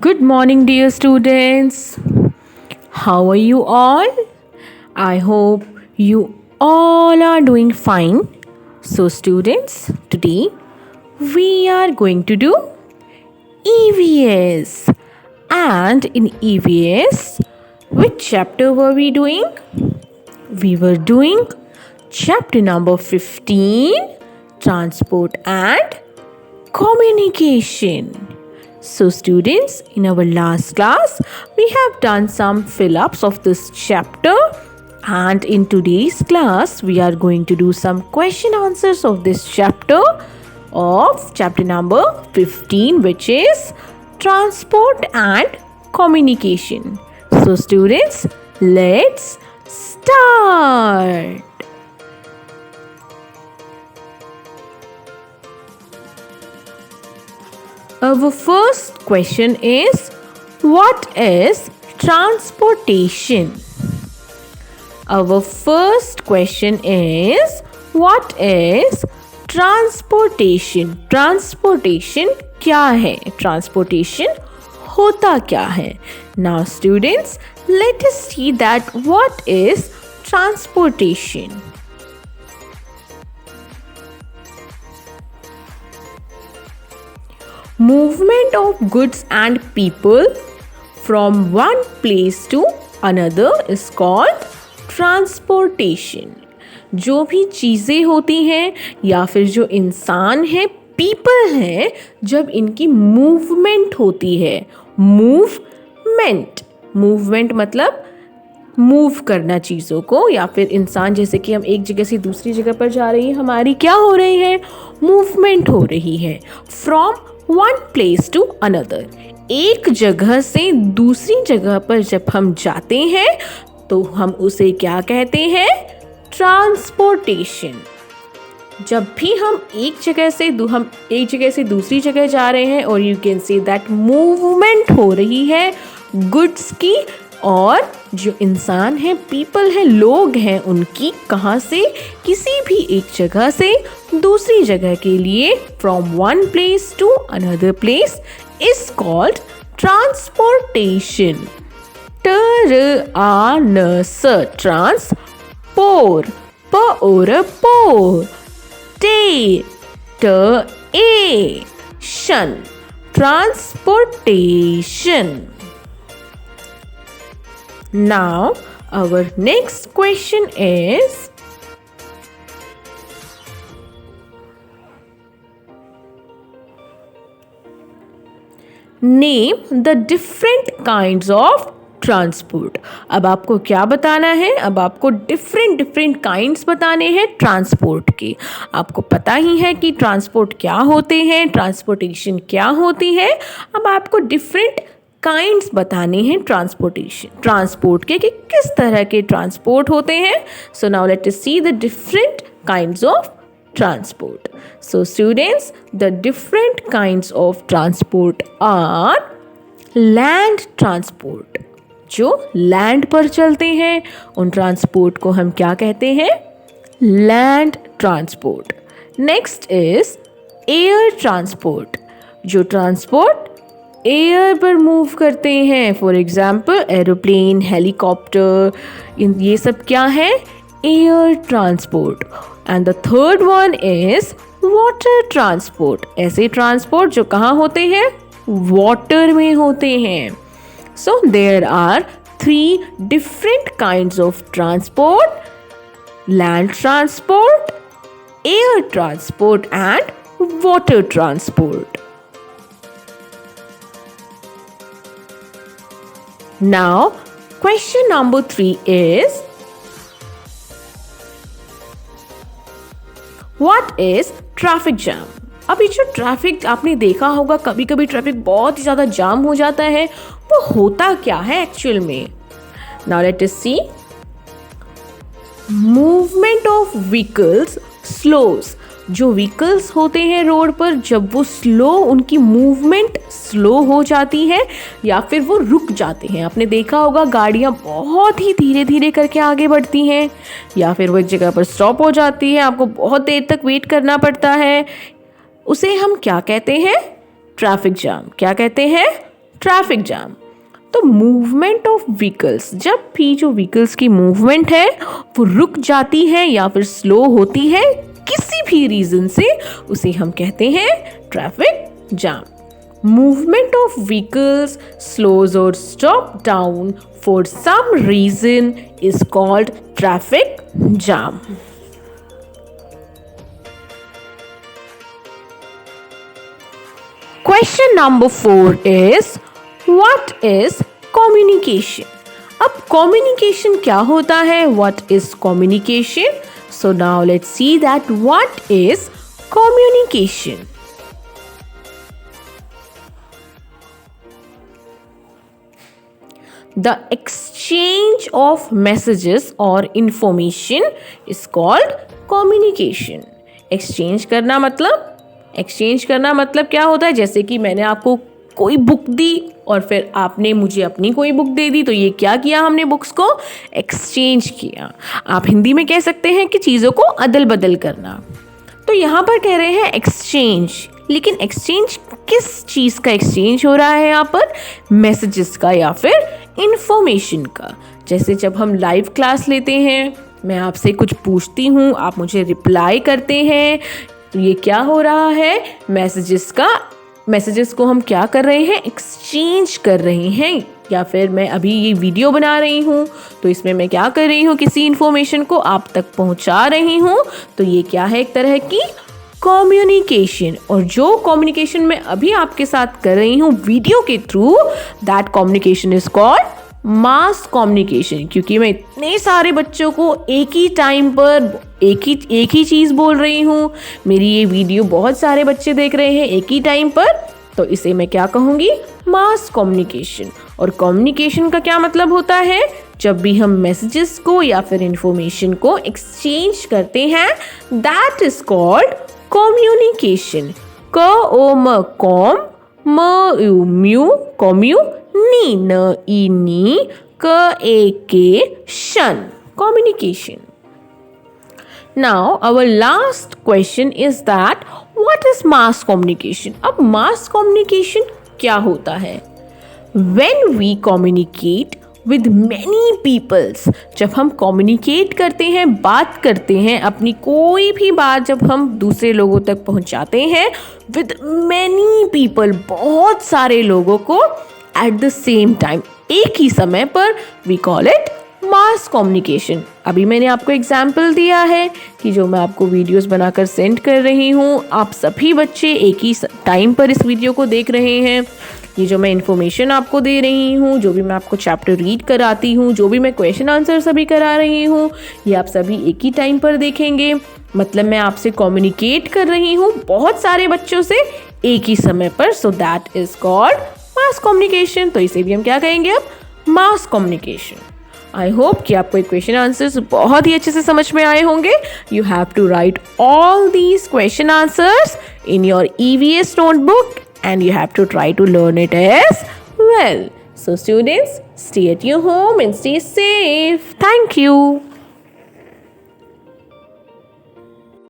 Good morning, dear students. How are you all? I hope you all are doing fine. So, students, today we are going to do EVS. And in EVS, which chapter were we doing? We were doing chapter number 15, Transport and Communication. So, students, in our last class, we have done some fill ups of this chapter, and in today's class, we are going to do some question answers of this chapter of chapter number 15, which is Transport and Communication. So, students, let's start. Our first question is, what is transportation? Our first question is, what is transportation? Transportation क्या है? Transportation होता क्या है? Now students, let us see that what is transportation. Movement of goods and people from one place to another is called transportation. जो भी चीज़ें होती हैं या फिर जो इंसान है, पीपल हैं, जब इनकी मूवमेंट होती है, मूवमेंट मतलब मूव करना चीज़ों को, या फिर इंसान जैसे कि हम एक जगह से दूसरी जगह पर जा रही है, हमारी क्या हो रही है? मूवमेंट हो रही है. From one place to another, एक जगह से दूसरी जगह पर जब हम जाते हैं तो हम उसे क्या कहते हैं? ट्रांसपोर्टेशन. जब भी हम एक जगह से दूसरी जगह जा रहे हैं, और you can say that movement हो रही है गुड्स की, और जो इंसान है, पीपल है, लोग हैं, उनकी कहाँ से? किसी भी एक जगह से दूसरी जगह के लिए, from one place to another place is called transportation. ट्रांसपोर, पोर, शन, transportation. Now, our next question is, name the different kinds of transport. अब आपको क्या बताना है? अब आपको डिफरेंट काइंड्स बताने हैं ट्रांसपोर्ट के. आपको पता ही है कि ट्रांसपोर्ट क्या होते हैं, ट्रांसपोर्टेशन क्या होती है. अब आपको डिफरेंट काइंड्स बताने हैं ट्रांसपोर्ट के, कि किस तरह के ट्रांसपोर्ट होते हैं. So now let us see the different kinds of transport. So students, the different kinds of transport are land transport. जो लैंड पर चलते हैं उन ट्रांसपोर्ट को हम क्या कहते हैं? Land transport. Next is air transport. जो ट्रांसपोर्ट एयर पर मूव करते हैं, फॉर एग्जाम्पल एरोप्लेन, हेलीकॉप्टर, ये सब क्या है? Air transport. And the third one is water transport. ऐसे ट्रांसपोर्ट जो कहाँ होते हैं? वाटर में होते हैं. So there are 3 different kinds of transport: land transport, air transport and water transport. Now, question number 3 is, what is traffic jam? अभी जो ट्रैफिक आपने देखा होगा, कभी कभी ट्रैफिक बहुत ही ज़्यादा जाम हो जाता है, वो होता क्या है एक्चुअल में? Now let us see. Movement of vehicles slows. जो व्हीकल्स होते हैं रोड पर, जब वो उनकी मूवमेंट स्लो हो जाती है या फिर वो रुक जाते हैं. आपने देखा होगा गाड़ियाँ बहुत ही धीरे धीरे करके आगे बढ़ती हैं, या फिर वो एक जगह पर स्टॉप हो जाती है, आपको बहुत देर तक वेट करना पड़ता है. उसे हम क्या कहते हैं? Traffic jam. क्या कहते हैं? Traffic jam. तो मूवमेंट ऑफ व्हीकल्स, जब भी जो व्हीकल्स की मूवमेंट है वो रुक जाती है या फिर स्लो होती है किसी भी रीजन से, उसे हम कहते हैं traffic jam. Movement of vehicles slows or stop down for some reason is called traffic jam. Question number 4 is what is communication? अब communication क्या होता है? What is communication? So now let's see that what is communication. The exchange of messages or information is called communication. exchange करना मतलब क्या होता है? जैसे कि मैंने आपको कोई बुक दी और फिर आपने मुझे अपनी कोई बुक दे दी, तो ये क्या किया हमने? बुक्स को एक्सचेंज किया। आप हिंदी में कह सकते हैं कि चीज़ों को अदल बदल करना। तो यहाँ पर कह रहे हैं एक्सचेंज, लेकिन एक्सचेंज किस चीज़ का एक्सचेंज हो रहा है यहाँ पर? मैसेजेस का या फिर इंफॉर्मेशन का। जैसे जब हम लाइव क्लास लेते हैं, मैं आपसे कुछ पूछती हूँ, आप मुझे रिप्लाई करते हैं, तो ये क्या हो रहा है? मैसेजेस को हम क्या कर रहे हैं? एक्सचेंज कर रहे हैं। या फिर मैं अभी ये वीडियो बना रही हूँ, तो इसमें मैं क्या कर रही हूँ? किसी इन्फॉर्मेशन को आप तक पहुँचा रही हूँ, तो ये क्या है? एक तरह की कम्युनिकेशन। और जो कम्युनिकेशन मैं अभी आपके साथ कर रही हूँ वीडियो के through, that communication is called mass communication. क्योंकि मैं इतने सारे बच्चों को एक ही टाइम पर एक ही चीज़ बोल रही हूँ, मेरी ये वीडियो बहुत सारे बच्चे देख रहे हैं एक ही टाइम पर, तो इसे मैं क्या कहूँगी? Mass communication. और कम्युनिकेशन का क्या मतलब होता है? जब भी हम मैसेजेस को या फिर इंफॉर्मेशन को एक्सचेंज करते हैं, दैट इज कॉल्ड कम्युनिकेशन। क ओ म कॉम, म यू म्यू कम्यू, नी न ई नी, क ए के शन, communication. Now our last question is that what is mass communication? अब mass communication क्या होता है? When we communicate with many peoples, जब हम communicate करते हैं, बात करते हैं, अपनी कोई भी बात जब हम दूसरे लोगों तक पहुंचाते हैं with many people, बहुत सारे लोगों को at the same time, एक ही समय पर, we call it mass communication. अभी मैंने आपको एग्जाम्पल दिया है कि जो मैं आपको वीडियोस बनाकर सेंड कर रही हूँ, आप सभी बच्चे एक ही टाइम पर इस वीडियो को देख रहे हैं। ये जो मैं इन्फॉर्मेशन आपको दे रही हूँ, जो भी मैं आपको चैप्टर रीड कराती हूँ, जो भी मैं क्वेश्चन आंसर सभी करा रही हूँ, ये आप सभी एक ही टाइम पर देखेंगे। मतलब मैं आपसे कम्युनिकेट कर रही हूँ बहुत सारे बच्चों से एक ही समय पर। So that is called mass communication. तो इसे भी हम क्या कहेंगे? अब मास कम्युनिकेशन। आई होप कि आपको क्वेश्चन आंसर्स बहुत ही अच्छे से समझ में आए होंगे। You have to write all these question answers in your EVS notebook and you have to try to learn it as well. So students, stay at your home and stay safe. Thank you.